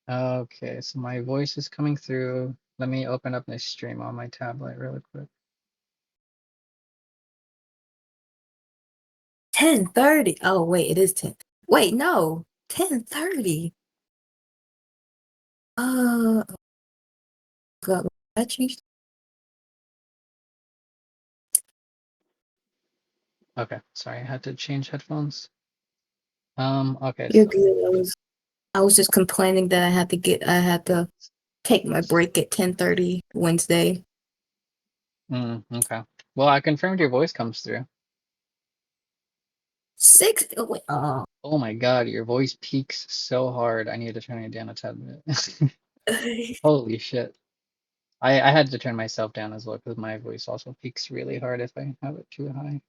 Okay, so my voice is coming through. Let me open up my stream on my tablet really quick. 10:30. Oh, wait, it is 10. Wait, no. 10:30. Oh God, I changed. Okay, sorry, I had to change headphones. Okay, You're so good. I was just complaining that I had to take my break at 10:30 Wednesday. okay. Well, I confirmed your voice comes through. Six. Oh, wait, oh. Oh my God, your voice peaks so hard. I need to turn it down a tad bit. Holy shit. I had to turn myself down as well because my voice also peaks really hard if I have it too high.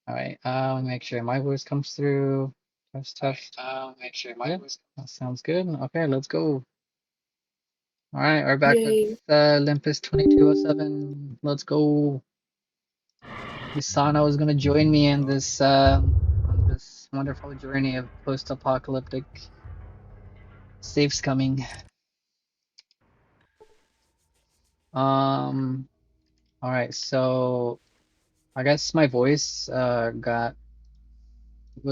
All right, let me make sure my voice comes through. Test, test. Make sure my voice. That sounds good. Okay, let's go. All right, we're back with Yay. Olympus 2207. Let's go. Isano is gonna join me in this on this wonderful journey of post-apocalyptic safes coming. Um, all right, so I guess my voice was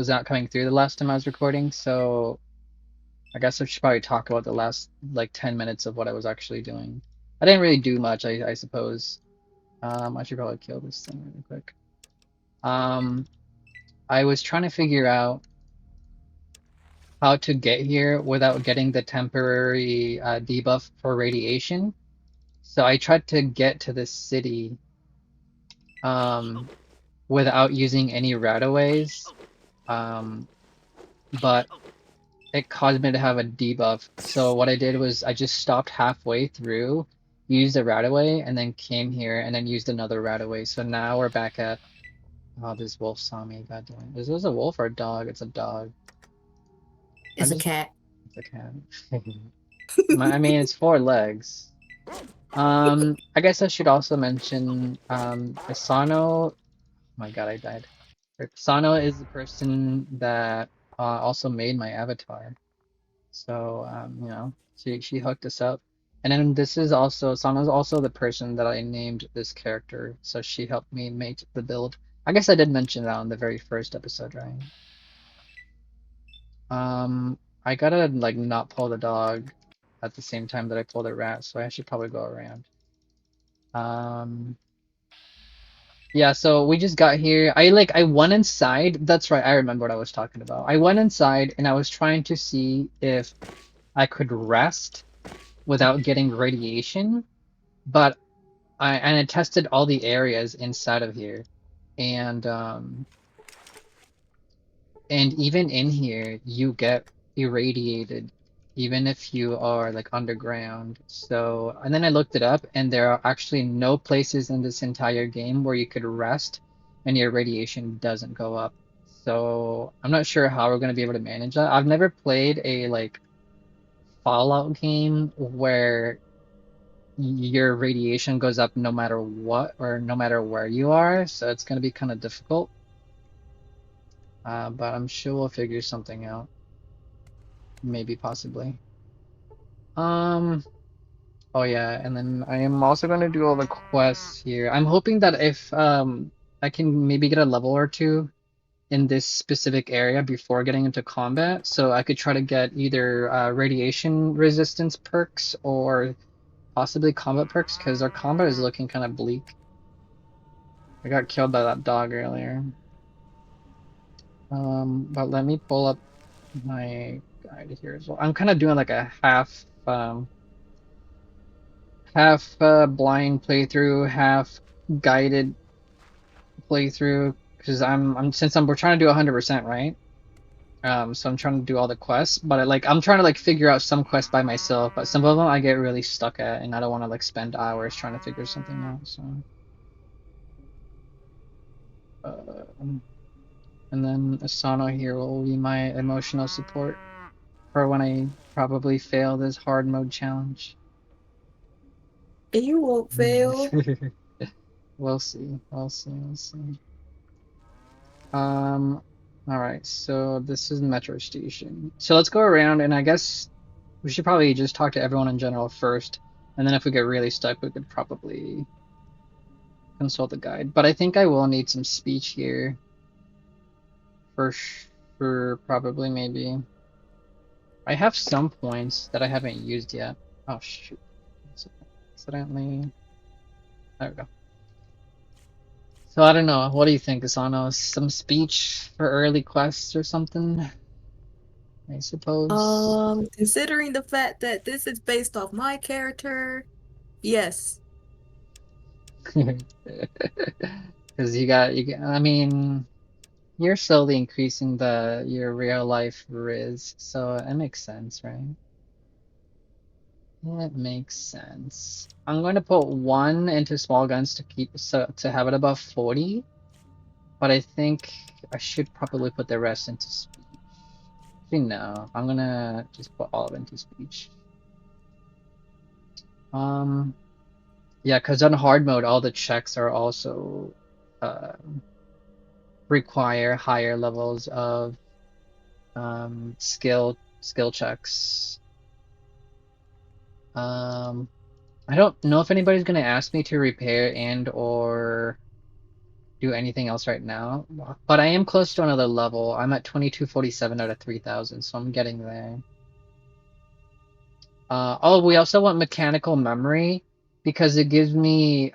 not coming through the last time I was recording, so I guess I should probably talk about the last like 10 minutes of what I was actually doing. I didn't really do much, I suppose. I should probably kill this thing really quick. Um, I was trying to figure out how to get here without getting the temporary debuff for radiation. So I tried to get to this city um, without using any right-of-ways, but it caused me to have a debuff. So what I did was I just stopped halfway through, used a right-of-way, and then came here and then used another right-of-way. So now we're back at, oh, this wolf saw me. God damn it. Is this a wolf or a dog? It's a dog. I'm It's a just, cat. it's a cat. I mean, it's four legs. I guess I should also mention Asano. Oh my God, I died. Asano is the person that also made my avatar. So she hooked us up. And then this is also Asano's also the person that I named this character. So she helped me make the build. I guess I did mention that on the very first episode, right? I gotta like not pull the dog at the same time that I pull the rat, so I should probably go around. Um, yeah, so we just got here. I went inside. That's right, I remember what I was talking about. I went inside and I was trying to see if I could rest without getting radiation, but I tested all the areas inside of here, and and even in here you get irradiated even if you are like underground. So, and then I looked it up and there are actually no places in this entire game where you could rest and your radiation doesn't go up. So, I'm not sure how we're going to be able to manage that. I've never played a like Fallout game where your radiation goes up no matter what or no matter where you are, so it's going to be kind of difficult. But I'm sure we'll figure something out. Maybe, possibly. Um, oh yeah, and then I am also going to do all the quests here. I'm hoping that if I can maybe get a level or two in this specific area before getting into combat, so I could try to get either radiation resistance perks or possibly combat perks, because our combat is looking kind of bleak. I got killed by that dog earlier. But let me pull up my guide here as well. I'm kind of doing like a half blind playthrough, half guided playthrough because we're trying to do 100%, right? So I'm trying to do all the quests, but I'm trying to like figure out some quests by myself, but some of them I get really stuck at, and I don't want to like spend hours trying to figure something out. So, and then Asano here will be my emotional support for when I probably fail this hard mode challenge. You won't fail. We'll see. We'll see. We'll see. Um, Alright, so this is Metro Station. So let's go around and I guess we should probably just talk to everyone in general first. And then if we get really stuck, we could probably consult the guide. But I think I will need some speech here for sure, probably, maybe. I have some points that I haven't used yet. Oh, shoot. Accidentally. There we go. So I don't know. What do you think, Asano? Some speech for early quests or something, I suppose. Considering the fact that this is based off my character, yes. Because I mean, you're slowly increasing your real life riz, so it makes sense, right? It makes sense. I'm going to put one into small guns to keep to have it above 40, but I think I should probably put the rest into speech. Actually, no, I'm gonna just put all of it into speech. Um, yeah, because on hard mode, all the checks are also uh, require higher levels of skill checks. Um, I don't know if anybody's gonna ask me to repair and or do anything else right now, but I am close to another level. I'm at 2247 out of 3000, so I'm getting there. Oh, we also want mechanical memory because it gives me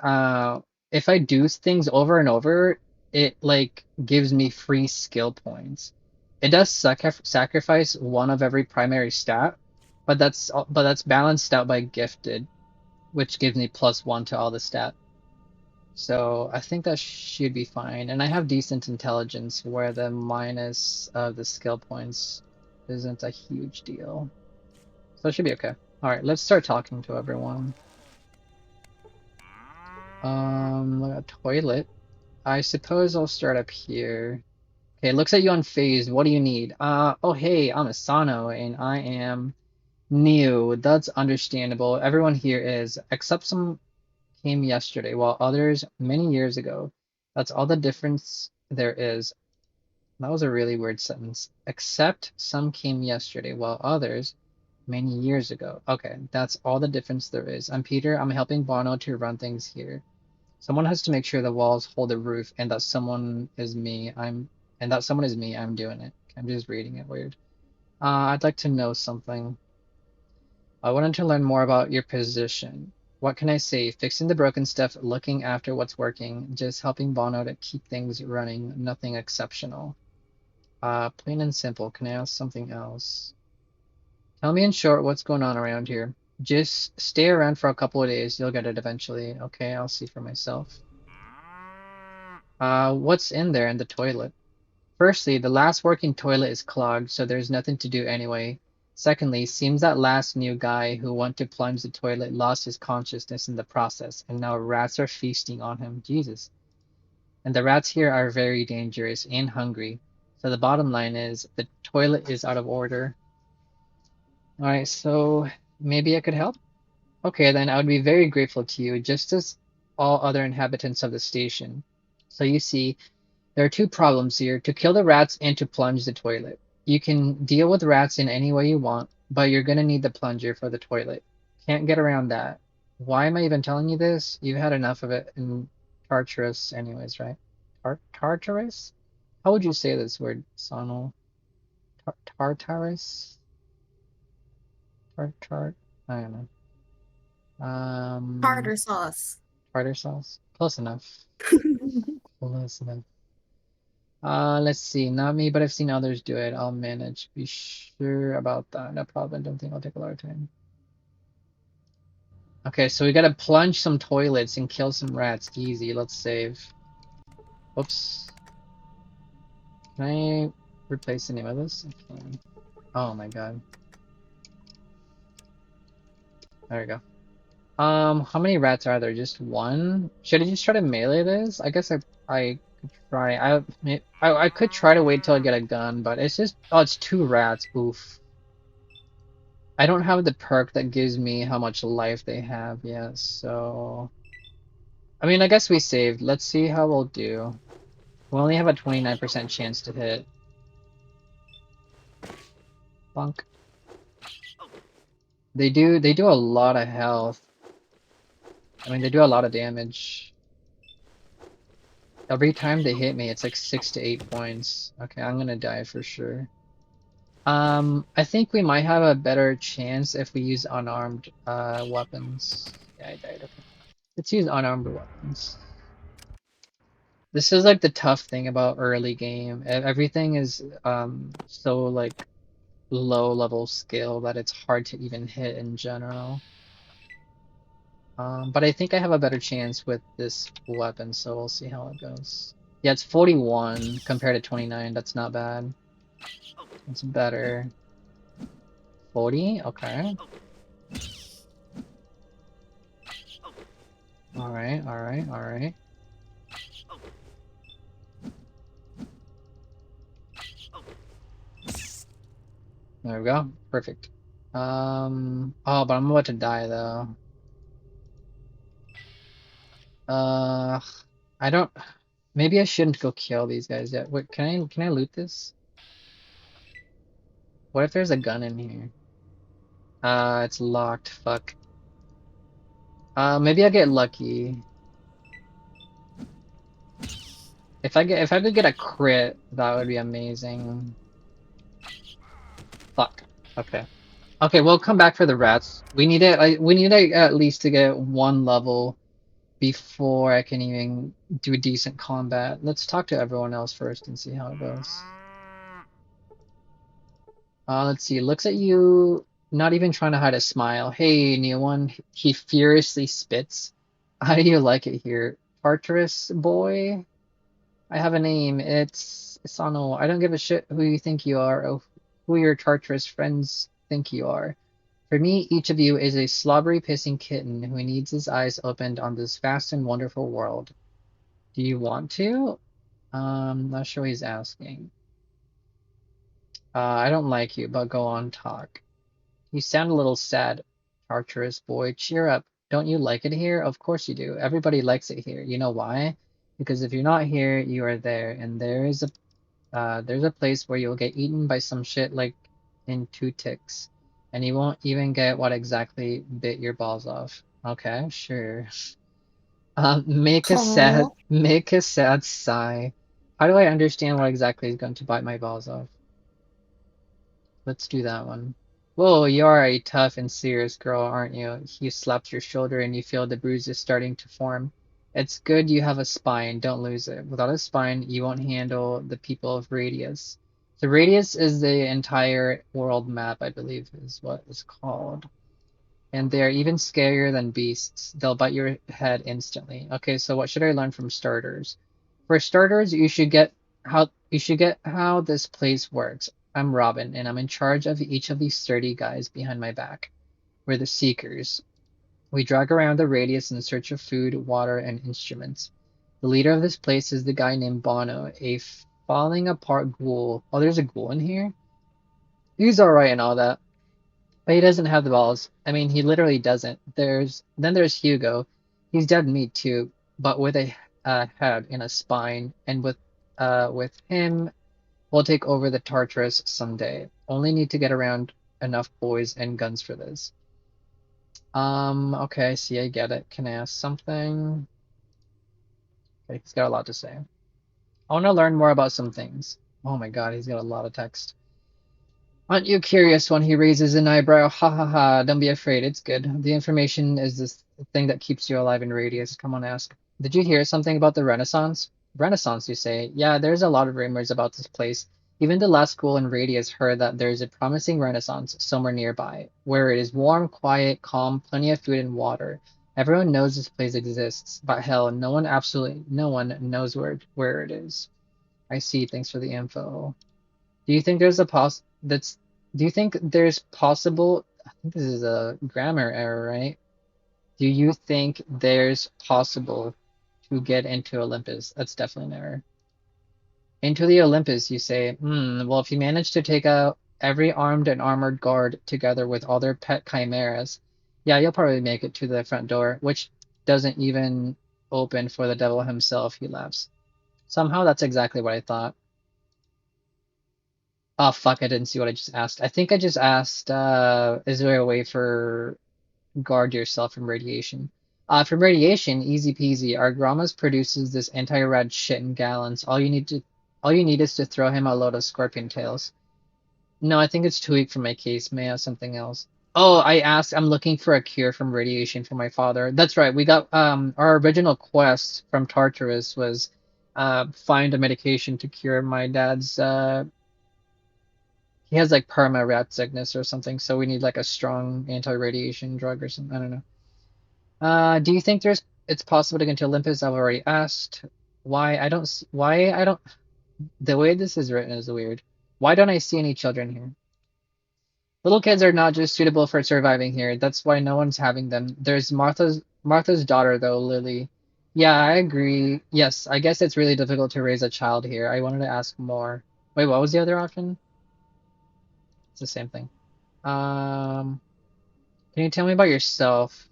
if I do things over and over, it like gives me free skill points. It does sacrifice one of every primary stat, but that's balanced out by gifted, which gives me +1 to all the stat. So I think that should be fine. And I have decent intelligence where the minus of the skill points isn't a huge deal. So it should be okay. All right, let's start talking to everyone. A toilet. I suppose I'll start up here. Okay, looks at you on phase. What do you need? Oh hey, I'm Asano and I am new. That's understandable. Everyone here is, except some came yesterday, while others many years ago. That's all the difference there is. That was a really weird sentence. Except some came yesterday, while others many years ago. Okay, that's all the difference there is. I'm Peter. I'm helping Bono to run things here. Someone has to make sure the walls hold the roof, and that someone is me. And that someone is me. I'm doing it. I'm just reading it weird. I'd like to know something. I wanted to learn more about your position. What can I say? Fixing the broken stuff, looking after what's working, just helping Bono to keep things running, nothing exceptional. Plain and simple. Can I ask something else? Tell me in short what's going on around here. Just stay around for a couple of days. You'll get it eventually. Okay, I'll see for myself. What's in there in the toilet? Firstly, the last working toilet is clogged, so there's nothing to do anyway. Secondly, seems that last new guy who went to plunge the toilet lost his consciousness in the process, and now rats are feasting on him. Jesus. And the rats here are very dangerous and hungry. So the bottom line is the toilet is out of order. Alright, so maybe I could help? Okay, then I would be very grateful to you, just as all other inhabitants of the station. So you see, there are two problems here: to kill the rats and to plunge the toilet. You can deal with rats in any way you want, but you're gonna need the plunger for the toilet. Can't get around that. Why am I even telling you this? You've had enough of it in Tartarus anyways, right? Tartarus? How would you say this word, Sonal? Tartarus? Tart? I don't know. Tartar sauce. Tartar sauce? Close enough. Close enough. Let's see. Not me, but I've seen others do it. I'll manage. Be sure about that. No problem. Don't think I'll take a lot of time. Okay, so we gotta plunge some toilets and kill some rats. Easy. Let's save. Oops. Can I replace any of this? I can. Oh my god. There we go. How many rats are there? Just one? Should I just try to melee this? I guess I could try. I could try to wait till I get a gun, but it's just, oh, it's two rats. Oof. I don't have the perk that gives me how much life they have yet, so I mean, I guess we saved. Let's see how we'll do. We only have a 29% chance to hit. Bunk. They do a lot of health. I mean, they do a lot of damage. Every time they hit me, it's like 6 to 8 points. Okay, I'm gonna die for sure. I think we might have a better chance if we use unarmed weapons. Yeah, I died. Okay. Let's use unarmed weapons. This is like the tough thing about early game. Everything is so like low level skill that it's hard to even hit in general. But I think I have a better chance with this weapon, so we'll see how it goes. Yeah, it's 41 compared to 29. That's not bad. It's better. 40? Okay. Alright, alright, alright. There we go. Perfect. Oh, but I'm about to die though. Uh, I don't. Maybe I shouldn't go kill these guys yet. Wait, can I loot this? What if there's a gun in here? It's locked. Fuck. Maybe I'll get lucky. If I could get a crit, that would be amazing. Fuck. Okay. Okay, we'll come back for the rats. We need it at least to get one level before I can even do a decent combat. Let's talk to everyone else first and see how it goes. Let's see. Looks at you, not even trying to hide a smile. Hey, new one. He furiously spits. How do you like it here? Tartarus boy? I have a name. It's Isano. I don't give a shit who you think you are or who your Tartarus friends think you are. For me, each of you is a slobbery pissing kitten who needs his eyes opened on this vast and wonderful world. Do you want to? Not sure what he's asking. I don't like you, but go on, talk. You sound a little sad, Tartarus boy. Cheer up. Don't you like it here? Of course you do. Everybody likes it here. You know why? Because if you're not here, you are there, and there's a place where you'll get eaten by some shit like in 2 ticks, and you won't even get what exactly bit your balls off. Okay, sure. Oh, Make a sad sigh. How do I understand what exactly is going to bite my balls off? Let's do that one. Whoa, you are a tough and serious girl, aren't you? He slaps your shoulder and you feel the bruises starting to form. It's good you have a spine, don't lose it. Without a spine, you won't handle the people of Radius. So Radius is the entire world map, I believe is what it's called. And they're even scarier than beasts. They'll bite your head instantly. Okay, so what should I learn from starters? For starters, you should get how this place works. I'm Robin, and I'm in charge of each of these sturdy guys behind my back. We're the Seekers. We drag around the radius in search of food, water, and instruments. The leader of this place is the guy named Bono, a falling apart ghoul. Oh, there's a ghoul in here? He's alright and all that. But he doesn't have the balls. I mean, he literally doesn't. There's Hugo. He's dead meat too, but with a head and a spine. And with him, we'll take over the Tartarus someday. Only need to get around enough boys and guns for this. Okay, I see, I get it. Can I ask something? Okay, he's got a lot to say. I want to learn more about some things. Oh my God, he's got a lot of text. Aren't you curious when he raises an eyebrow? Ha ha ha, don't be afraid, it's good. The information is this thing that keeps you alive in Radius. Come on, ask. Did you hear something about the Renaissance? Renaissance, you say? Yeah, there's a lot of rumors about this place. Even the last school in Radius heard that there's a promising Renaissance somewhere nearby, where it is warm, quiet, calm, plenty of food and water. Everyone knows this place exists, but hell, absolutely no one knows where it is. I see, thanks for the info. Do you think there's a poss that's do you think there's possible I think this is a grammar error, right? Do you think there's possible to get into Olympus? That's definitely an error. Into the Olympus, you say, well, if you manage to take out every armed and armored guard together with all their pet chimeras, yeah, you'll probably make it to the front door, which doesn't even open for the devil himself, he laughs. Somehow that's exactly what I thought. Oh fuck, I didn't see what I just asked. I think I just asked, is there a way for guard yourself from radiation? From radiation, easy peasy. Our grandma's produces this anti-rad shit in gallons. All you need is to throw him a load of scorpion tails. No, I think it's too weak for my case. May I have something else? Oh, I'm looking for a cure from radiation for my father. That's right. We got our original quest from Tartarus was find a medication to cure my dad's he has like perma rat sickness or something, so we need like a strong anti-radiation drug or something. I don't know. Do you think there's it's possible to get into Olympus? I've already asked. Why I don't the way this is written is weird. Why don't I see any children here? Little kids are not just suitable for surviving here. That's why no one's having them. There's Martha's daughter though, Lily. Yeah, I agree. Yes, I guess it's really difficult to raise a child here. I wanted to ask more. Wait, what was the other option? It's the same thing. Um, can you tell me about yourself?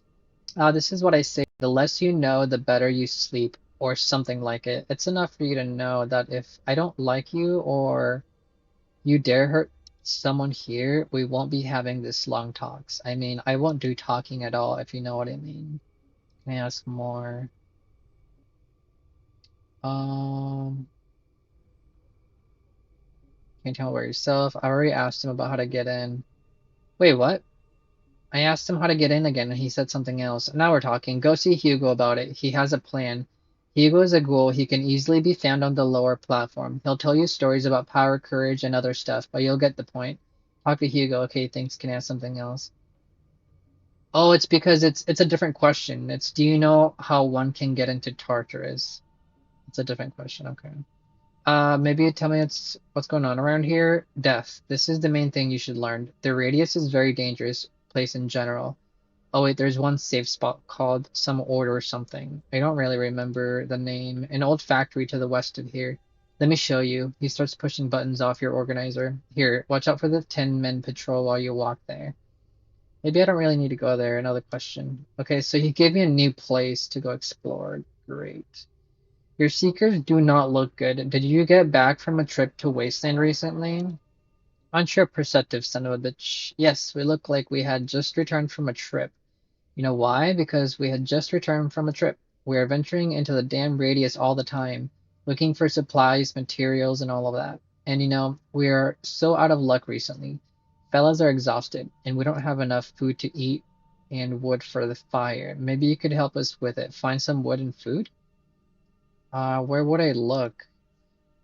This is what I say. The less you know, the better you sleep, or something like it. It's enough for you to know that if I don't like you or you dare hurt someone here, we won't be having this long talks. I mean, I won't do talking at all, if you know what I mean. Can I ask more? Um, can you tell me about yourself? I already asked him about how to get in. Wait, what? I asked him how to get in again, and he said something else. Now we're talking. Go see Hugo about it. He has a plan. Hugo is a ghoul. He can easily be found on the lower platform. He'll tell you stories about power, courage, and other stuff, but you'll get the point. Talk to Hugo. Okay, thanks. Can I ask something else? Oh, it's because it's a different question. It's do you know how one can get into Tartarus? It's a different question. Okay. Maybe tell me it's what's going on around here. Death. This is the main thing you should learn. The radius is very dangerous place in general. Oh wait, there's one safe spot called some order or something. I don't really remember the name. An old factory to the west of here. Let me show you. He starts pushing buttons off your organizer. Here, watch out for the 10 men patrol while you walk there. Maybe I don't really need to go there. Another question. Okay, so he gave me a new place to go explore. Great. Your seekers do not look good. Did you get back from a trip to Wasteland recently? Unsure perceptive son of a bitch. Yes, we look like we had just returned from a trip. You know why? Because we had just returned from a trip. We are venturing into the damn radius all the time, looking for supplies, materials, and all of that. And we are so out of luck recently. Fellas are exhausted, and we don't have enough food to eat and wood for the fire. Maybe you could help us with it. Find some wood and food? Where would I look?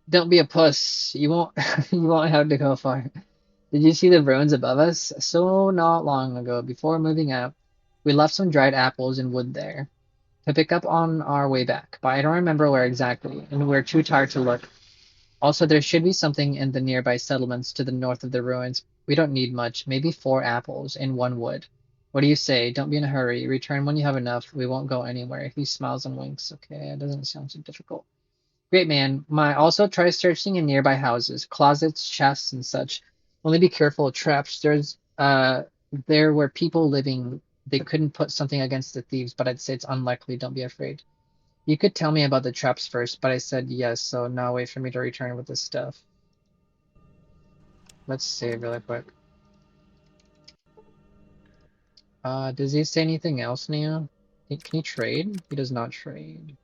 Don't be a puss. You won't you won't have to go far. Did you see the ruins above us? So not long ago, before moving out, we left some dried apples and wood there to pick up on our way back, but I don't remember where exactly, and we're too tired to look. Also, there should be something in the nearby settlements to the north of the ruins. We don't need much, maybe 4 apples and 1 wood. What do you say? Don't be in a hurry. Return when you have enough. We won't go anywhere. He smiles and winks. Okay, it doesn't sound so difficult. Great man. Also try searching in nearby houses, closets, chests, and such. Only be careful of traps. There were people living. They couldn't put something against the thieves, but I'd say it's unlikely. Don't be afraid. You could tell me about the traps first, but I said yes, so now wait for me to return with this stuff. Let's save really quick. Does he say anything else, Neo? Can he trade? He does not trade.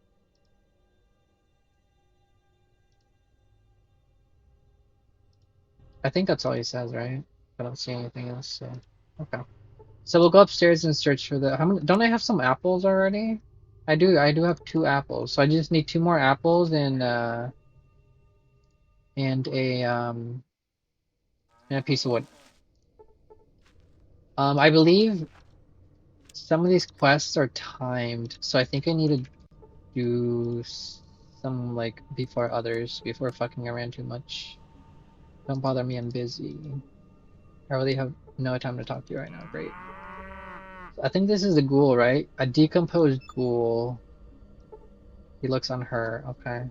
I think that's all he says, right? I don't see anything else, so okay. So we'll go upstairs and search for the how many don't I have some apples already? I do have 2 apples. So I just need 2 more apples and a piece of wood. I believe some of these quests are timed, so I think I need to do some like before others before fucking around too much. Don't bother me, I'm busy. I really have no time to talk to you right now. Great. I think this is a ghoul, right? A decomposed ghoul. He looks on her. Okay.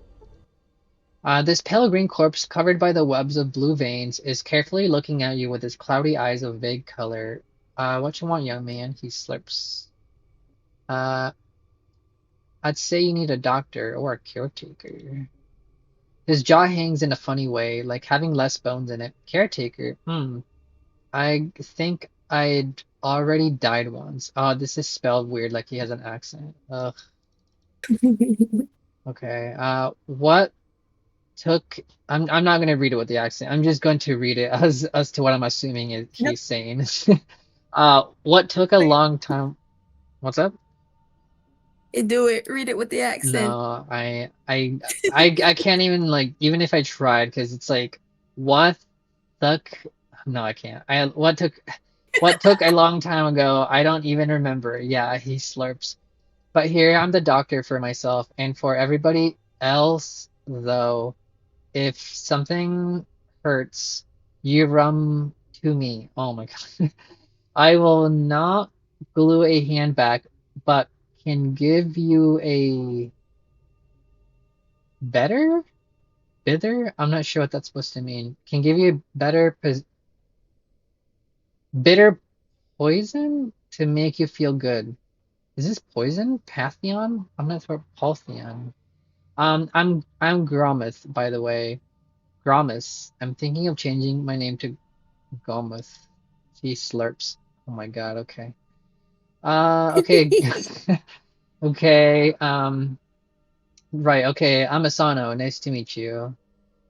This pale green corpse, covered by the webs of blue veins, is carefully looking at you with his cloudy eyes of vague color. What you want, young man? He slurps. Uh, I'd say you need a doctor or a caretaker. His jaw hangs in a funny way, like having less bones in it. Caretaker. I think I'd already died once. Oh, this is spelled weird, like he has an accent. Ugh. Okay. What took? I'm not gonna read it with the accent. I'm just going to read it as to what I'm assuming Nope. he's saying. What took a long time? What's up? Do it. Read it with the accent. No, I can't even like even if I tried because it's like what took no I can't. What took a long time ago, I don't even remember. Yeah, he slurps. But here I'm the doctor for myself and for everybody else though. If something hurts, you run to me. Oh my God. I will not glue a hand back, but can give you a better bitter? I'm not sure what that's supposed to mean. Can give you better bitter poison to make you feel good. Is this poison? Pantheon? I'm not sure. Pantheon. I'm Gromuth, by the way. Gromus. I'm thinking of changing my name to Gomuth. He slurps. Oh my god, okay. Okay. Okay, right, okay. I'm Asano. Nice to meet you.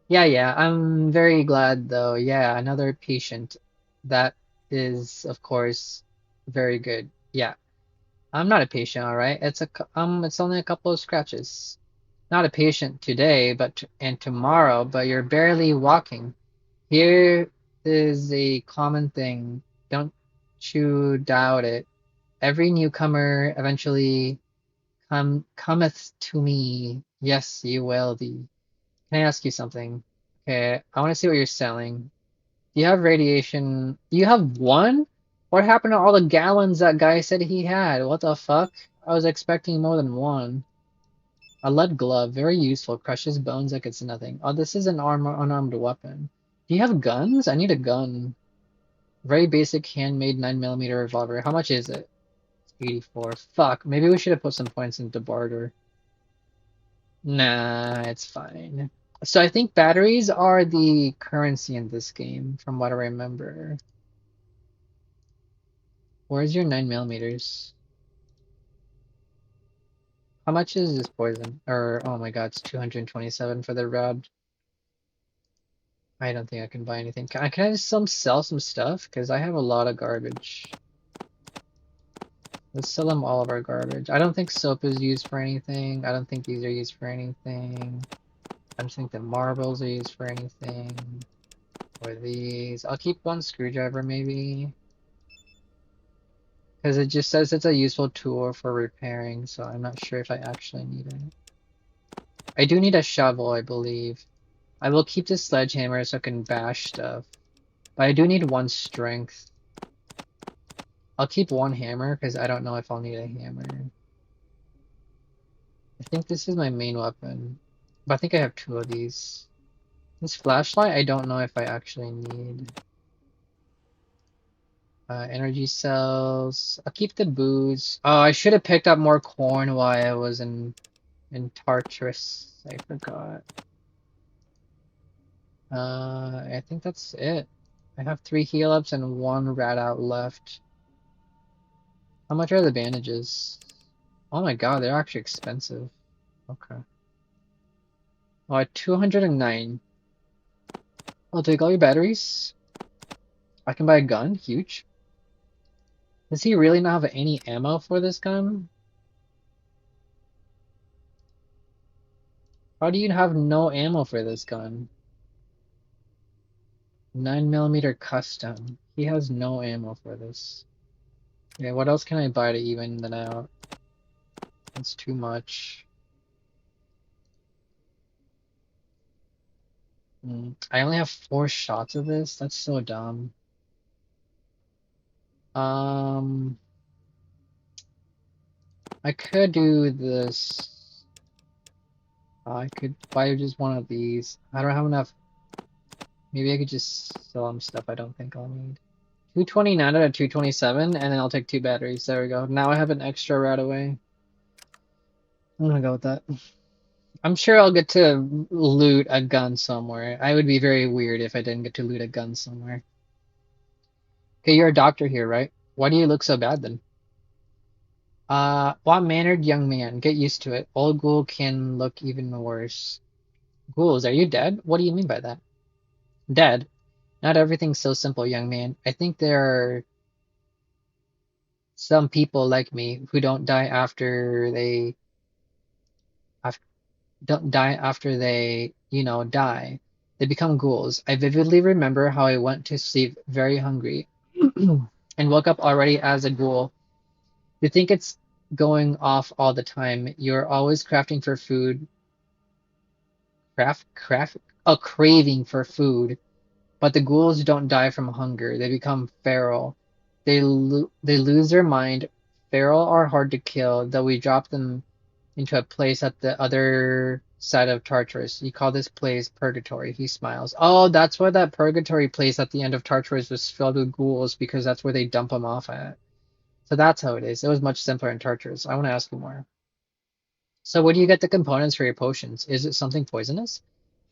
Yeah, yeah, I'm very glad though. Yeah, another patient. That is, of course, very good. Yeah, I'm not a patient, all right? It's only a couple of scratches. Not a patient today, and tomorrow, but you're barely walking. Here is a common thing. Don't you doubt it. Every newcomer eventually cometh to me. Yes, you will be. Can I ask you something? Okay, I want to see what you're selling. Do you have radiation? You have one? What happened to all the gallons that guy said he had? What the fuck? I was expecting more than one. A lead glove, very useful, crushes bones like it's nothing. Oh, this is an unarmed weapon. Do you have guns? I need a gun. Very basic handmade 9mm revolver. How much is it? It's 84. Fuck, maybe we should have put some points into barter. Nah, it's fine. So I think batteries are the currency in this game, from what I remember. Where's your 9mm? How much is this poison? Or, oh my god, it's 227 for the rod. I don't think I can buy anything. Can I just sell some stuff? Because I have a lot of garbage. Let's sell them all of our garbage. I don't think soap is used for anything. I don't think these are used for anything. I don't think the marbles are used for anything. Or these. I'll keep one screwdriver maybe. Because it just says it's a useful tool for repairing, so I'm not sure if I actually need it. I do need a shovel, I believe. I will keep this sledgehammer so I can bash stuff. But I do need one strength. I'll keep one hammer because I don't know if I'll need a hammer. I think this is my main weapon. But I think I have two of these. This flashlight, I don't know if I actually need. Energy cells. I'll keep the booze. Oh, I should have picked up more corn while I was in Tartarus. I forgot. I think that's it. I have 3 heal ups and 1 rat out left. How much are the bandages? Oh my god, they're actually expensive. Okay. Oh, 209. I'll take all your batteries. I can buy a gun. Huge. Does he really not have any ammo for this gun? How do you have no ammo for this gun? 9mm custom. He has no ammo for this. Okay, what else can I buy to even that out? That's too much. I only have 4 shots of this? That's so dumb. Um, I could do this. I could buy just one of these. I don't have enough. Maybe I could just sell them stuff I don't think I'll need. 229 out of 227, and then I'll take 2 batteries. There we go. Now I have an extra right away. I'm gonna go with that. I'm sure I'll get to loot a gun somewhere. I would be very weird if I didn't get to loot a gun somewhere. Okay, you're a doctor here, right? Why do you look so bad then? Well-mannered young man, get used to it. Old ghoul can look even worse. Ghouls, are you dead? What do you mean by that? Dead? Not everything's so simple, young man. I think there are some people like me who don't die after af don't die after they, die. They become ghouls. I vividly remember how I went to sleep very hungry and woke up already as a ghoul. You think it's going off all the time. You're always crafting for food, craft, a craving for food. But the ghouls don't die from hunger. They become feral. They lose their mind. Feral are hard to kill, though we drop them into a place at the other side of Tartarus. You call this place Purgatory. He smiles. Oh, that's why that Purgatory place at the end of Tartarus was filled with ghouls, because that's where they dump them off at. So that's how it is. It was much simpler in Tartarus. I want to ask you more. So where do you get the components for your potions? Is it something poisonous?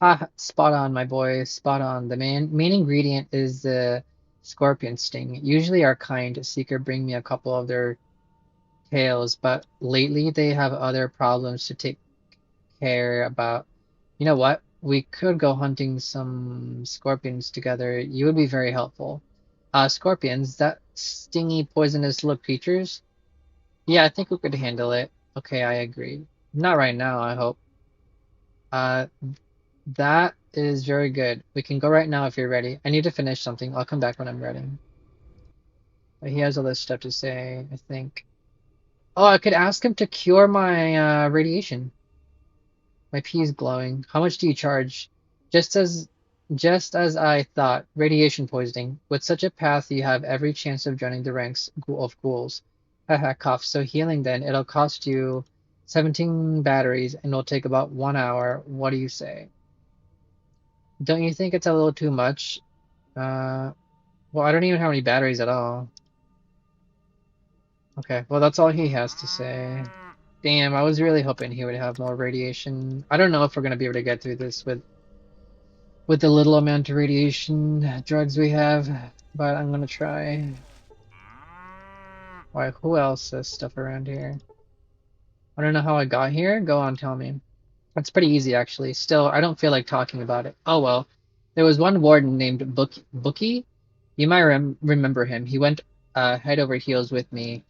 Ha, spot on, my boy, spot on. The main ingredient is the scorpion sting. Usually our kind seeker bring me a couple of their tails, but lately they have other problems to take care about. You know what? We could go hunting some scorpions together. You would be very helpful. Scorpions, that stingy, poisonous look creatures? Yeah, I think we could handle it. Okay, I agree. Not right now, I hope. Uh, that is very good. We can go right now if you're ready. I need to finish something. I'll come back when I'm ready. But he has all this stuff to say, I think. Oh, I could ask him to cure my radiation. My pee is glowing. How much do you charge? Just as just as I thought, radiation poisoning. With such a path, you have every chance of joining the ranks of ghouls. Haha, cough. So healing then, it'll cost you 17 batteries and it'll take about 1 hour. What do you say? Don't you think it's a little too much? Uh, well, I don't even have any batteries at all. Okay, well, that's all he has to say. Damn, I was really hoping he would have more radiation. I don't know if we're gonna be able to get through this with the little amount of radiation drugs we have, but I'm gonna try. Why, who else has stuff around here? I don't know how I got here. Go on, tell me. That's pretty easy, actually. Still, I don't feel like talking about it. Oh well. There was one warden named Bookie. You might remember him. He went head over heels with me.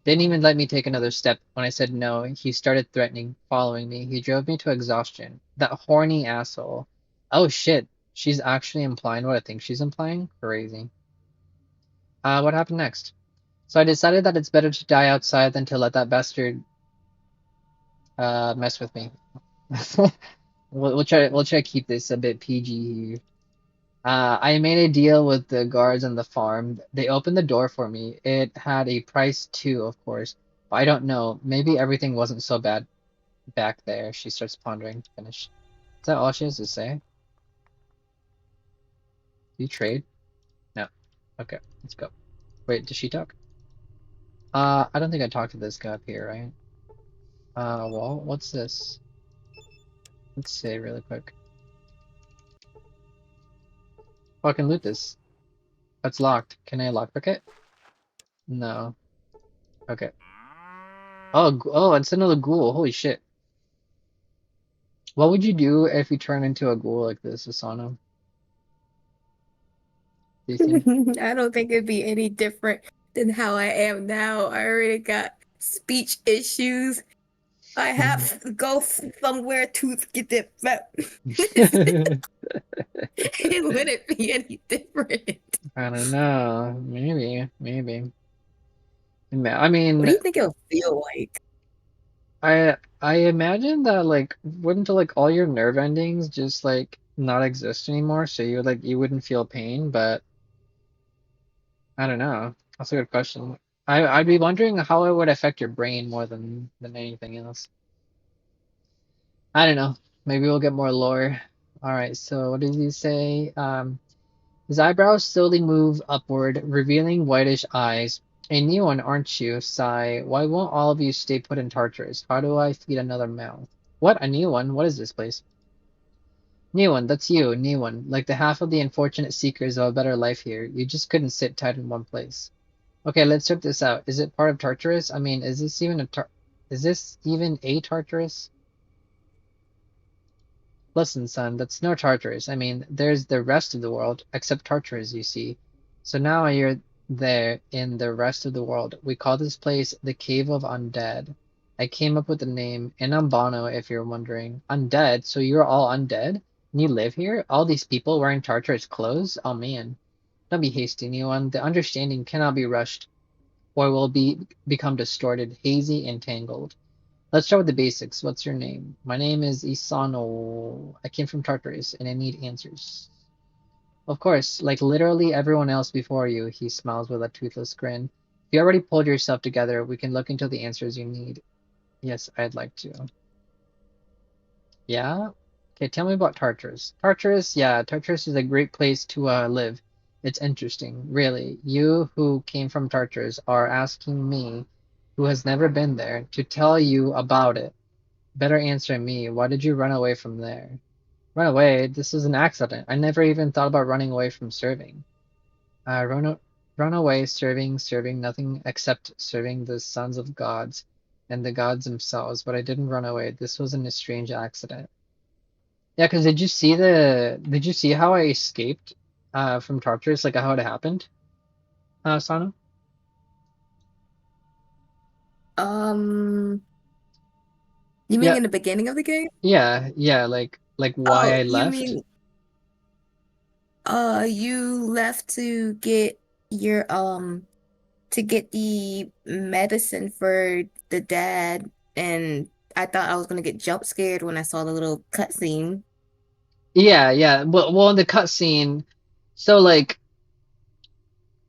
Didn't even let me take another step. When I said no, he started threatening, following me. He drove me to exhaustion. That horny asshole. Oh shit. She's actually implying what I think she's implying? Crazy. What happened next? So I decided that it's better to die outside than to let that bastard mess with me. We'll try to keep this a bit PG here. I made a deal with the guards on the farm. They opened the door for me. It had a price too, of course. But I don't know. Maybe everything wasn't so bad back there. She starts pondering. Finish. Is that all she has to say? Do you trade? No. Okay, let's go. Wait, does she talk? I don't think I talked to this guy up here, right? Well, what's this? Let's see really quick. Oh, I can loot this. That's locked. Can I lockpick it? No. Okay. Oh, oh, it's another ghoul. Holy shit. What would you do if you turn into a ghoul like this, Asana? Do you think? I don't think it'd be any different than how I am now. I already got speech issues. I have to go somewhere to get it. It wouldn't be any different. I don't know. Maybe. I What do mean, you think it'll feel like? I imagine that like wouldn't like all your nerve endings just like not exist anymore, so you wouldn't feel pain, but I don't know. That's a good question. I'd be wondering how it would affect your brain more than anything else. I don't know. Maybe we'll get more lore. All right, so what does he say? His eyebrows slowly move upward, revealing whitish eyes. A new one, aren't you? Sigh. Why won't all of you stay put in Tartarus? How do I feed another mouth? What? A new one? What is this place? New one, that's you, new one. Like the half of the unfortunate seekers of a better life here. You just couldn't sit tight in one place. Okay, let's check this out. Is it part of Tartarus? I mean, is this even a Tartarus? Listen, son, that's no Tartarus. I mean, there's the rest of the world, except Tartarus, you see. So now you're there in the rest of the world. We call this place the Cave of Undead. I came up with the name Inambano, if you're wondering. Undead? So you're all undead? And you live here? All these people wearing Tartarus clothes? Oh man. Don't be hasty, anyone. The understanding cannot be rushed, or will become distorted, hazy, and tangled. Let's start with the basics. What's your name? My name is Isano. I came from Tartarus, and I need answers. Of course, like literally everyone else before you, he smiles with a toothless grin. If you already pulled yourself together, we can look into the answers you need. Yes, I'd like to. Yeah? Okay, tell me about Tartarus. Tartarus, yeah, Tartarus is a great place to live. It's interesting, really. You who came from Tartarus are asking me, who has never been there, to tell you about it. Better answer me. Why did you run away from there? Run away? This is an accident. I never even thought about running away from serving. Uh, run, run away, serving nothing except serving the sons of gods and the gods themselves. But I didn't run away. This wasn't a strange accident. Yeah, because did you see how I escaped from Tartarus, like how it happened, Sana? Um, you mean Yeah, in the beginning of the game? yeah, like why Oh, I you left. mean you left your to get the medicine for the dad, and I thought I was gonna get jump scared when I saw the little cutscene. Yeah. Well, in the cutscene, so like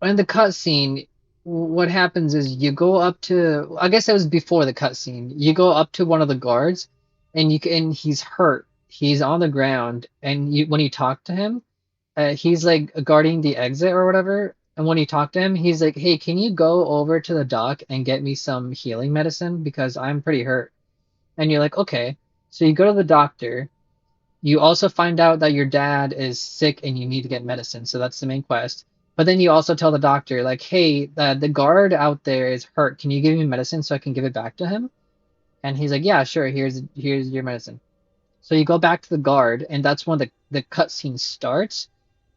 in the cutscene, what happens is you go up to, I guess it was before the cutscene. You go up to one of the guards, and he's hurt. He's on the ground, and when you talk to him, he's like guarding the exit or whatever. And when you talk to him, he's like, "Hey, can you go over to the dock and get me some healing medicine because I'm pretty hurt?" And you're like, "Okay." So you go to the doctor. You also find out that your dad is sick and you need to get medicine, so that's the main quest. But then you also tell the doctor, like, hey, the guard out there is hurt. Can you give me medicine so I can give it back to him? And he's like, yeah, sure. Here's your medicine. So you go back to the guard, and that's when the cutscene starts,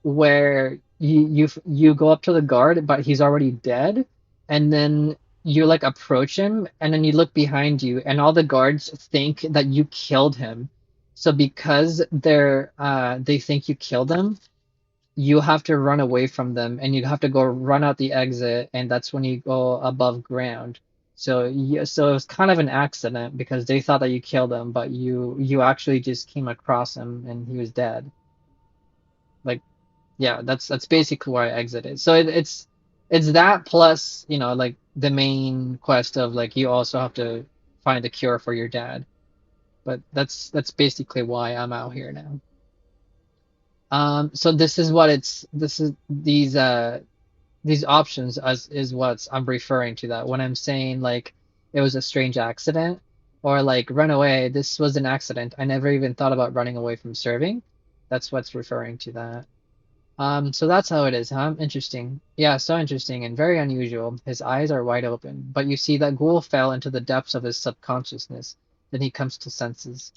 where you go up to the guard, but he's already dead, and then you like approach him, and then you look behind you, and all the guards think that you killed him. So because they think you killed him, you have to run away from them, and you have to go run out the exit, and that's when you go above ground. So it was kind of an accident because they thought that you killed him, but you actually just came across him and he was dead. Like, yeah, that's basically where I exited. So it's that plus, like the main quest of like you also have to find a cure for your dad. But that's basically why I'm out here now. So this is these options as is what I'm referring to, that when I'm saying like it was a strange accident or like run away, this was an accident. I never even thought about running away from serving. That's what's referring to that. So that's how it is, huh? Interesting. Yeah, so interesting and very unusual. His eyes are wide open, but you see that Ghoul fell into the depths of his subconsciousness. Then he comes to senses.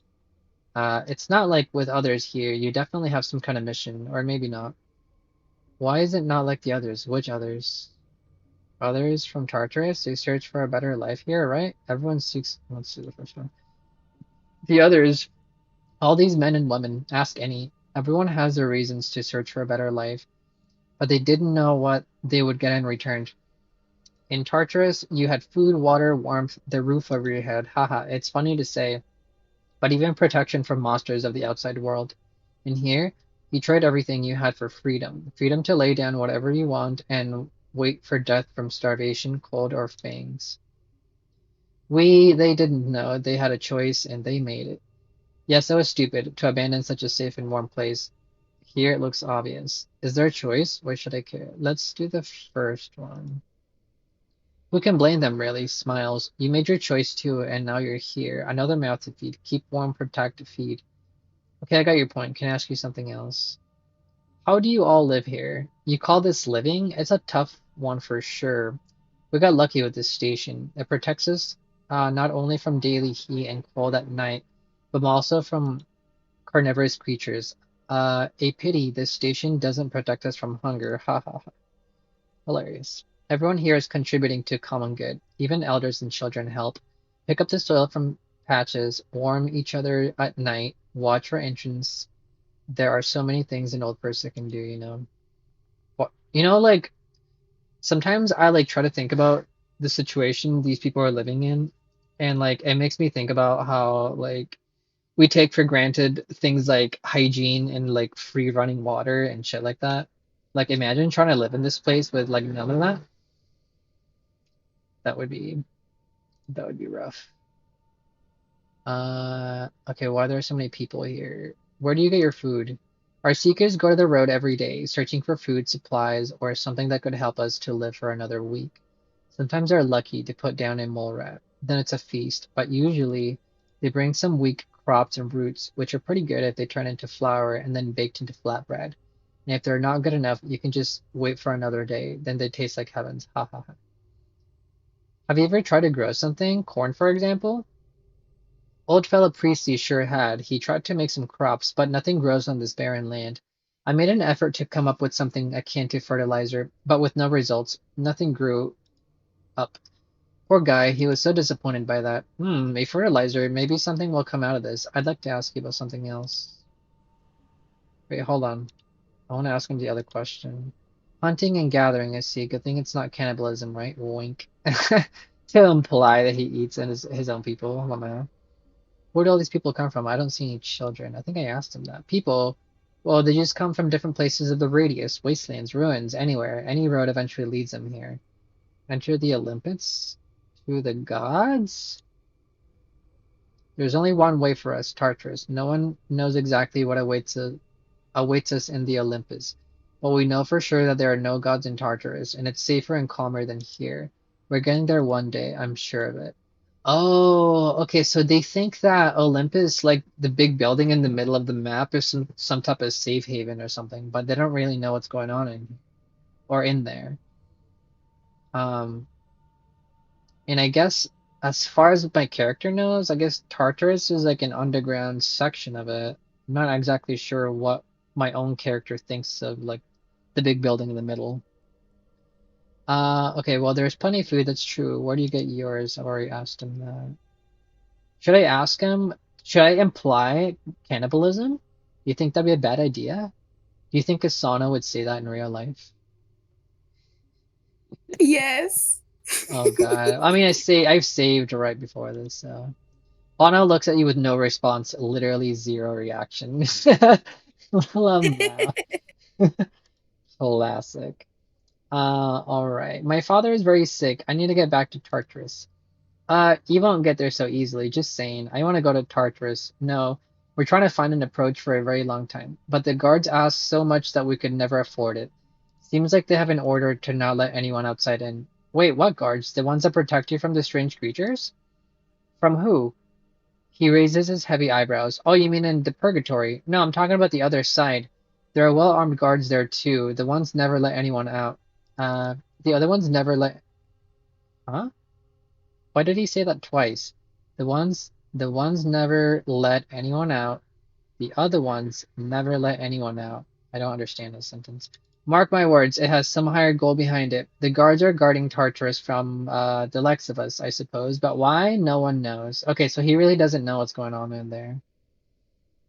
It's not like with others here. You definitely have some kind of mission, or maybe not. Why is it not like the others? Which others? Others from Tartarus? They search for a better life here, right? Everyone seeks. Let's see the first one. The others, all these men and women, ask any. Everyone has their reasons to search for a better life, but they didn't know what they would get in return. In Tartarus, you had food, water, warmth, the roof over your head. Haha, it's funny to say, but even protection from monsters of the outside world. In here, you trade everything you had for freedom. Freedom to lay down whatever you want and wait for death from starvation, cold, or fangs. They didn't know. They had a choice and they made it. Yes, that was stupid to abandon such a safe and warm place. Here it looks obvious. Is there a choice? Why should I care? Let's do the first one. Who can blame them, really? Smiles. You made your choice too, and now you're here. Another mouth to feed. Keep warm, protect, feed. Okay, I got your point. Can I ask you something else? How do you all live here? You call this living? It's a tough one for sure. We got lucky with this station. It protects us not only from daily heat and cold at night, but also from carnivorous creatures. A pity this station doesn't protect us from hunger. Ha ha ha. Hilarious. Everyone here is contributing to common good. Even elders and children help. Pick up the soil from patches, warm each other at night, watch for entrance. There are so many things an old person can do, you know. What like sometimes I like try to think about the situation these people are living in, and like it makes me think about how like we take for granted things like hygiene and like free running water and shit like that. Like imagine trying to live in this place with like none of that. That would be that would be rough. Okay, why are there so many people here? Where do you get your food? Our seekers go to the road every day, searching for food, supplies, or something that could help us to live for another week. Sometimes they're lucky to put down a mole rat. Then it's a feast, but usually they bring some weak crops and roots, which are pretty good if they turn into flour and then baked into flatbread. And if they're not good enough, you can just wait for another day. Then they taste like heavens. Ha ha ha. Have you ever tried to grow something? Corn, for example? Old fellow Priestley sure had. He tried to make some crops, but nothing grows on this barren land. I made an effort to come up with something akin to fertilizer, but with no results. Nothing grew up. Poor guy, he was so disappointed by that. A fertilizer. Maybe something will come out of this. I'd like to ask you about something else. Wait, hold on. I want to ask him the other question. Hunting and gathering, I see. Good thing it's not cannibalism, right? Wink. To imply that he eats and his own people. Oh, man. Where do all these people come from? I don't see any children. I think I asked him that. People, well, they just come from different places of the radius, wastelands, ruins, anywhere. Any road eventually leads them here. Enter the Olympus? To the gods? There's only one way for us, Tartarus. No one knows exactly what awaits us in the Olympus. But we know for sure that there are no gods in Tartarus, and it's safer and calmer than here. We're getting there one day, I'm sure of it. Oh, okay. So they think that Olympus, like the big building in the middle of the map, is some type of safe haven or something, but they don't really know what's going on in there. Um, and I guess as far as my character knows, I guess Tartarus is like an underground section of it. I'm not exactly sure what my own character thinks of like the big building in the middle. Okay, well, there's plenty of food, that's true. Where do you get yours? I've already asked him that. Should I ask him? Should I imply cannibalism? You think that'd be a bad idea? Do you think Asana would say that in real life? Yes. Oh God. I mean, I've saved right before this, so. Ana looks at you with no response, literally zero reaction. Lamau. Classic. All right. My father is very sick. I need to get back to Tartarus. You won't get there so easily. Just saying. I want to go to Tartarus. No, we're trying to find an approach for a very long time, but the guards ask so much that we could never afford it. Seems like they have an order to not let anyone outside in. Wait, what guards? The ones that protect you from the strange creatures? From who? He raises his heavy eyebrows. Oh, you mean in the purgatory? No, I'm talking about the other side. There are well-armed guards there too. The ones never let anyone out. Uh, the other ones never let. Huh? Why did he say that twice? The ones never let anyone out. The other ones never let anyone out. I don't understand this sentence. Mark my words, it has some higher goal behind it. The guards are guarding Tartarus from the likes of us, I suppose. But why? No one knows. Okay, so he really doesn't know what's going on in there.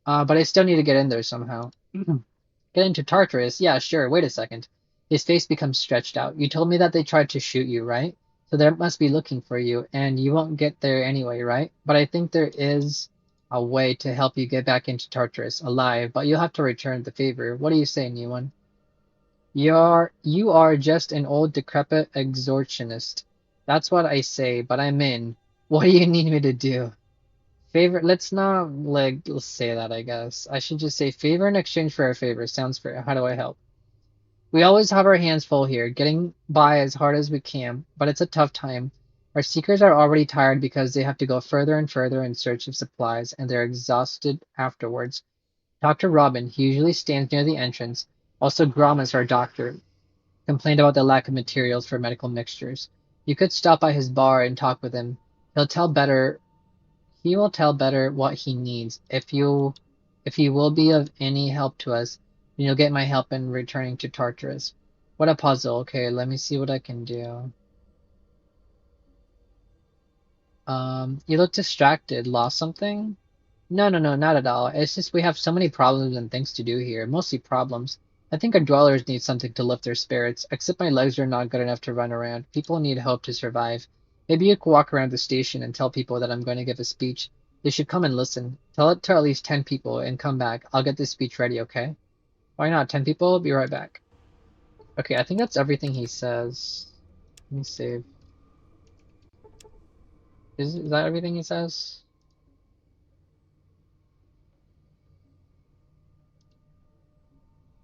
But I still need to get in there somehow. Get into Tartarus? Yeah, sure. Wait a second. His face becomes stretched out. You told me that they tried to shoot you, right? So they must be looking for you, and you won't get there anyway, right? But I think there is a way to help you get back into Tartarus alive, but you'll have to return the favor. What do you say, new one? You are just an old decrepit extortionist. That's what I say, but I'm in. What do you need me to do? Favor, let's not like let's say that, I guess. I should just say favor in exchange for a favor. Sounds fair. How do I help? We always have our hands full here, getting by as hard as we can, but it's a tough time. Our seekers are already tired because they have to go further and further in search of supplies, and they're exhausted afterwards. Dr. Robin, who usually stands near the entrance, also Grom is our doctor, complained about the lack of materials for medical mixtures. You could stop by his bar and talk with him. He'll tell better he will tell better what he needs. If he will be of any help to us, then you'll get my help in returning to Tartarus. What a puzzle. Okay, let me see what I can do. You look distracted. Lost something? No, no, no, not at all. It's just we have so many problems and things to do here. Mostly problems. I think our dwellers need something to lift their spirits, except my legs are not good enough to run around. People need hope to survive. Maybe you could walk around the station and tell people that I'm going to give a speech. They should come and listen. Tell it to at least 10 people and come back. I'll get this speech ready, okay? Why not? 10 people? Be right back. Okay, I think that's everything he says. Let me save. Is that everything he says?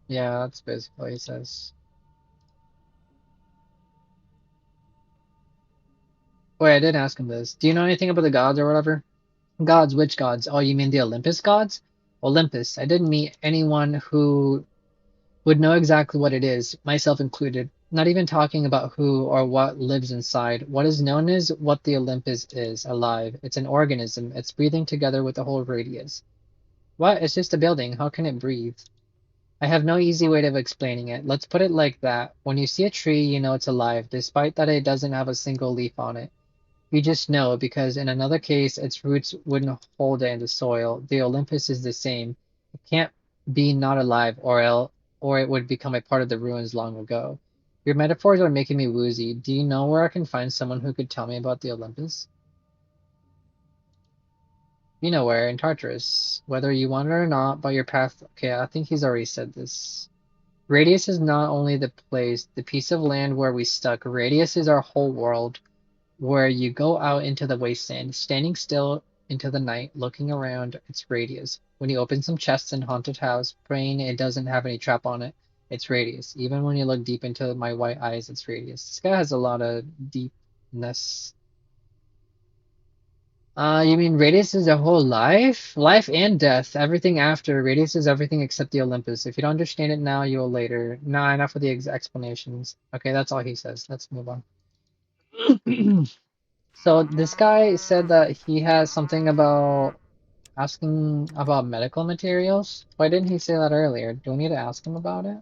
Yeah, that's basically what he says. Wait, I didn't ask him this. Do you know anything about the gods or whatever? Gods, which gods? Oh, you mean the Olympus gods? Olympus. I didn't meet anyone who would know exactly what it is, myself included. Not even talking about who or what lives inside. What is known is what the Olympus is, alive. It's an organism. It's breathing together with the whole radius. What? It's just a building. How can it breathe? I have no easy way of explaining it. Let's put it like that. When you see a tree, you know it's alive, despite that it doesn't have a single leaf on it. You just know because in another case its roots wouldn't hold it in the soil. The Olympus is the same. It can't be not alive or it would become a part of the ruins long ago. Your metaphors are making me woozy. Do you know where I can find someone who could tell me about the Olympus? You know where, in Tartarus. Whether you want it or not, by your path. Okay, I think he's already said this. Radius is not only the place, the piece of land where we stuck. Radius is our whole world. Where you go out into the wasteland, standing still into the night, looking around its radius. When you open some chests in haunted house, praying it doesn't have any trap on it, it's radius. Even when you look deep into my white eyes, it's radius. This guy has a lot of deepness. You mean radius is a whole life? Life and death. Everything after. Radius is everything except the Olympus. If you don't understand it now, you will later. Nah, enough of the explanations. Okay, that's all he says. Let's move on. So this guy said that he has something about asking about medical materials. Why didn't he say that earlier? Do we need to ask him about it?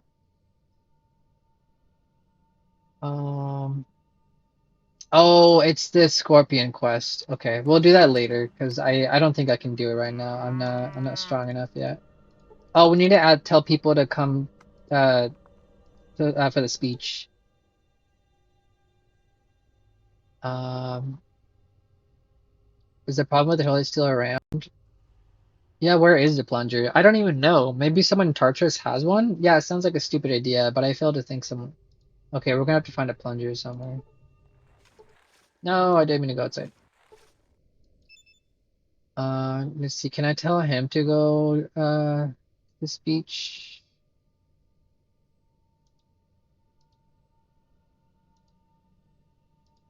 Um, oh, it's the Scorpion quest. Okay, we'll do that later because I don't think I can do it right now. I'm not strong enough yet. Oh, we need to tell people to come uh for the speech. Um, is the problem with the Holy still around? Yeah, where is the plunger? I don't even know. Maybe someone in Tartarus has one? Yeah, it sounds like a stupid idea, but I fail to think some. Okay, we're gonna have to find a plunger somewhere. No, I didn't mean to go outside. Let's see. Can I tell him to go the speech?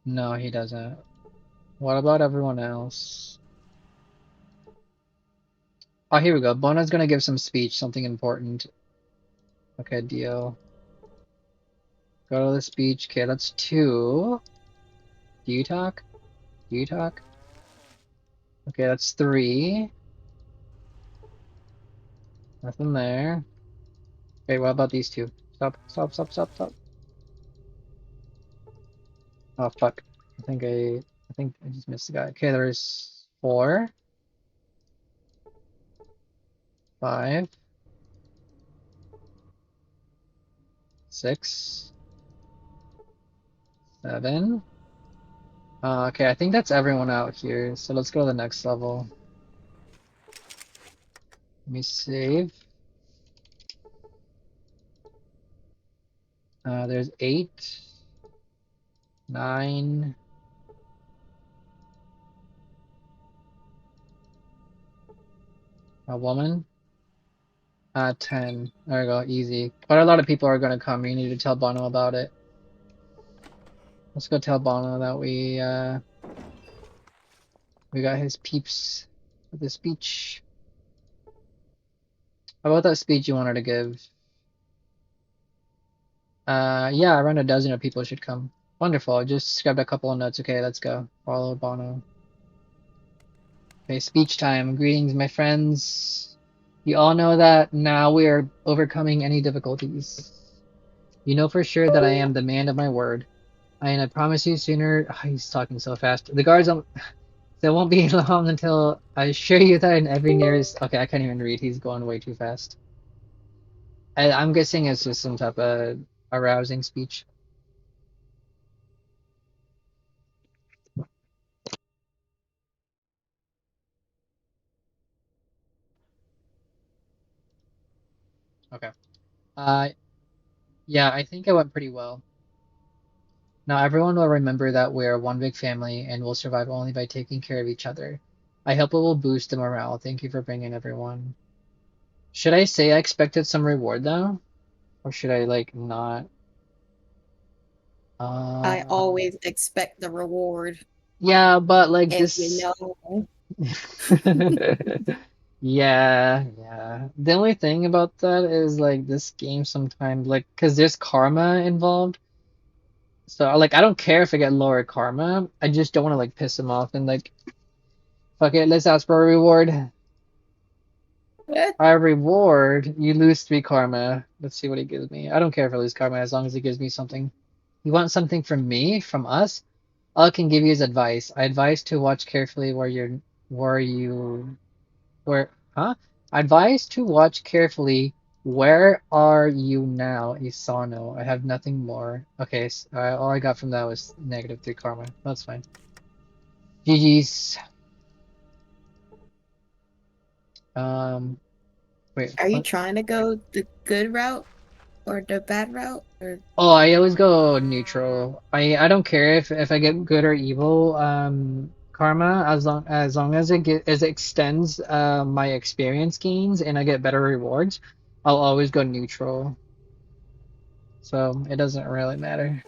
No, he doesn't. What about everyone else? Oh, here we go. Bona's gonna give some speech, something important. Okay, deal. Go to the speech. Okay, that's two. Do you talk? Do you talk? Okay, that's three. Nothing there. Okay, what about these two? Stop, stop, stop, stop, stop. Oh, fuck. I think I just missed the guy. Okay, there's four, five, six, seven. Okay, I think that's everyone out here. So let's go to the next level. Let me save. There's eight, nine, a woman, 10. There we go, easy. But a lot of people are gonna come. You need to tell Bono about it. Let's go tell Bono that we got his peeps for the speech. How about that speech you wanted to give? Yeah, around a dozen of people should come. Wonderful. I just grabbed a couple of notes. Okay, let's go. Follow Bono. Okay, speech time. Greetings, my friends. You all know that now we are overcoming any difficulties. You know for sure that I am the man of my word. And I promise you sooner. Oh, he's talking so fast. The guards don't. So it won't be long until I assure you that in every nearest. Okay, I can't even read. He's going way too fast. I'm guessing it's just some type of arousing speech. Okay. Uh, yeah, I think it went pretty well. Now everyone will remember that we're one big family and will survive only by taking care of each other. I hope it will boost the morale. Thank you for bringing everyone. Should I say I expected some reward though? Or should I like not? I Uh, always expect the reward yeah, but like if you this. know. Yeah, yeah. The only thing about that is like this game sometimes like because there's karma involved. So like I don't care if I get lower karma. I just don't want to like piss him off and like fuck it, let's ask for a reward. Our reward, you lose 3 karma. Let's see what he gives me. I don't care if I lose karma as long as he gives me something. You want something from me, from us? All I can give you is advice. I advise to watch carefully where you where huh? Advice to watch carefully. Where are you now, Isano? I have nothing more. Okay, all I got from that was -3 karma. That's fine. GG's. Um, wait, Are you what? trying to go the good route or the bad route? Or Oh, I always go neutral. I don't care if I get good or evil karma as long as it extends my experience gains and I get better rewards, I'll always go neutral. So it doesn't really matter.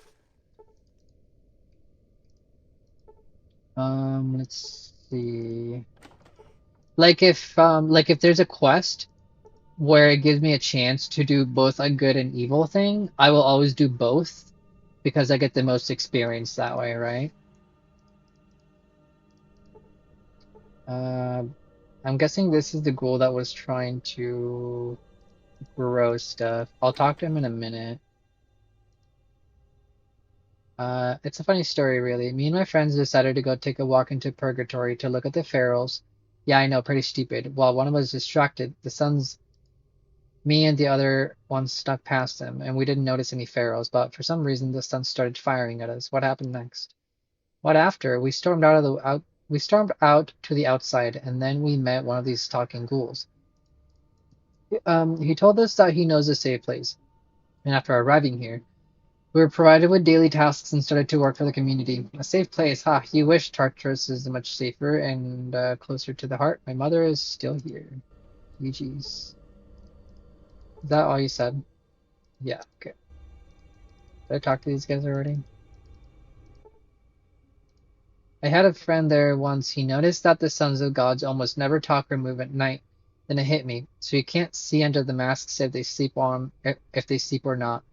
Let's see. Like if there's a quest where it gives me a chance to do both a good and evil thing, I will always do both because I get the most experience that way, right? Uh, I'm guessing this is the ghoul that was trying to grow stuff. I'll talk to him in a minute. It's a funny story, really. Me and my friends decided to go take a walk into Purgatory to look at the pharaohs. Yeah, I know, pretty stupid. While one of us distracted, the sun's me and the other one snuck past them, and we didn't notice any pharaohs, but for some reason the sun started firing at us. What happened next? What after? We stormed out to the outside, and then we met one of these talking ghouls. He told us that he knows a safe place, and after arriving here, we were provided with daily tasks and started to work for the community. A safe place, ha! You wish Tartarus is much safer and closer to the heart. My mother is still here. GG's. Is that all you said? Yeah, okay. Did I talk to these guys already? I had a friend there once. He noticed that the sons of gods almost never talk or move at night. Then it hit me. So you can't see under the masks if they sleep or not.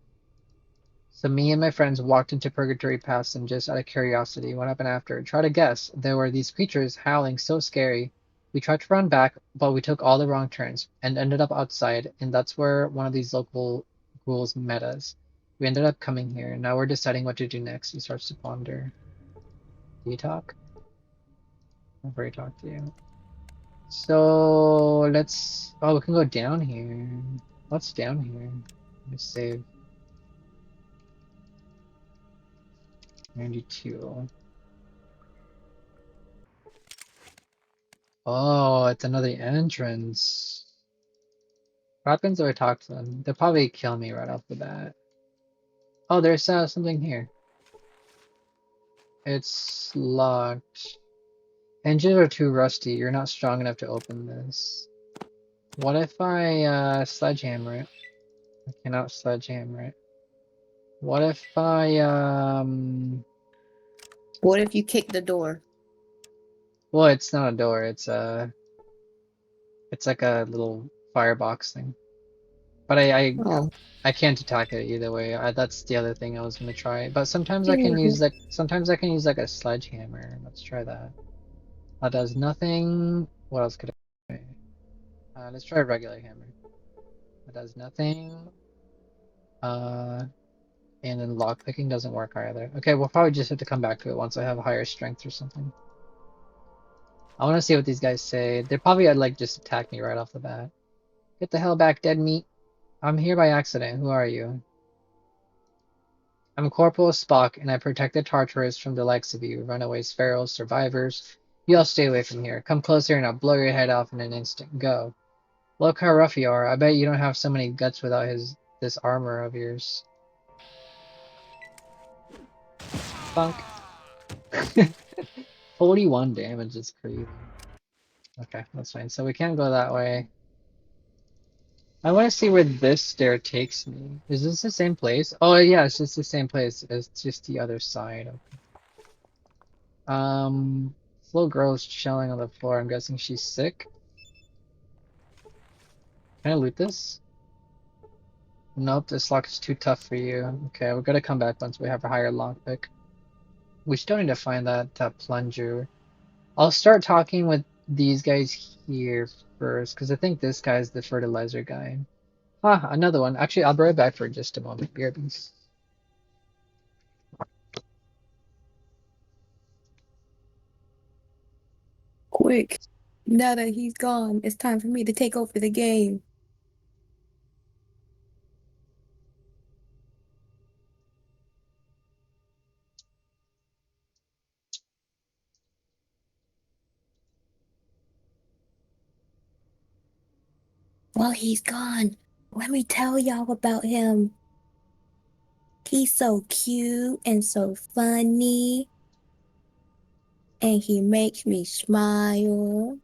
So me and my friends walked into Purgatory past them just out of curiosity. What happened after? Try to guess. There were these creatures howling so scary. We tried to run back, but we took all the wrong turns and ended up outside, and that's where one of these local ghouls met us. We ended up coming here. Now we're deciding what to do next. He starts to ponder. Do you talk? I've already talked to you. So let's. Oh, we can go down here. What's down here? Let me save. 92. Oh, it's another entrance. What happens if I talk to them? They'll probably kill me right off the bat. Oh, there's something here. It's locked. Hinges are too rusty. You're not strong enough to open this. What if I sledgehammer it? I cannot sledgehammer it. What if I What if you kick the door? well, it's not a door, it's like a little firebox thing. But Oh, I can't attack it either way. That's the other thing I was gonna try. But yeah. sometimes I can use like a sledgehammer. Let's try that. That does nothing. What else could I try? Let's try a regular hammer. That does nothing. Uh, and then lockpicking doesn't work either. Okay, we'll probably just have to come back to it once I have a higher strength or something. I want to see what these guys say. They probably like just attack me right off the bat. Get the hell back, dead meat. I'm here by accident. Who are you? I'm Corporal Spock, and I protect the Tartarus from the likes of you, runaways, ferals, survivors. You all stay away from here. Come closer and I'll blow your head off in an instant. Go. Look how rough you are. I bet you don't have so many guts without this armor of yours. Funk. 41 damage is crazy. Okay, that's fine. So we can't go that way. I want to see where this stair takes me. Is this the same place? Oh yeah, it's just the same place. It's just the other side. Little girl's chilling on the floor. I'm guessing she's sick. Can I loot this? Nope, this lock is too tough for you. Okay, we're gonna come back once we have a higher lockpick. We still need to find that plunger. I'll start talking with these guys here first, because I think this guy's the fertilizer guy. Ah, another one. Actually, I'll be right back for just a moment. BRBs. Quick. Now that he's gone, it's time for me to take over the game. Well, he's gone. Let me tell y'all about him. He's so cute and so funny, and he makes me smile.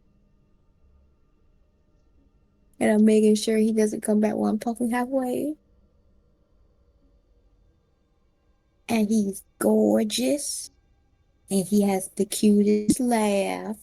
And I'm making sure he doesn't come back while I'm talking halfway. And he's gorgeous, and he has the cutest laugh.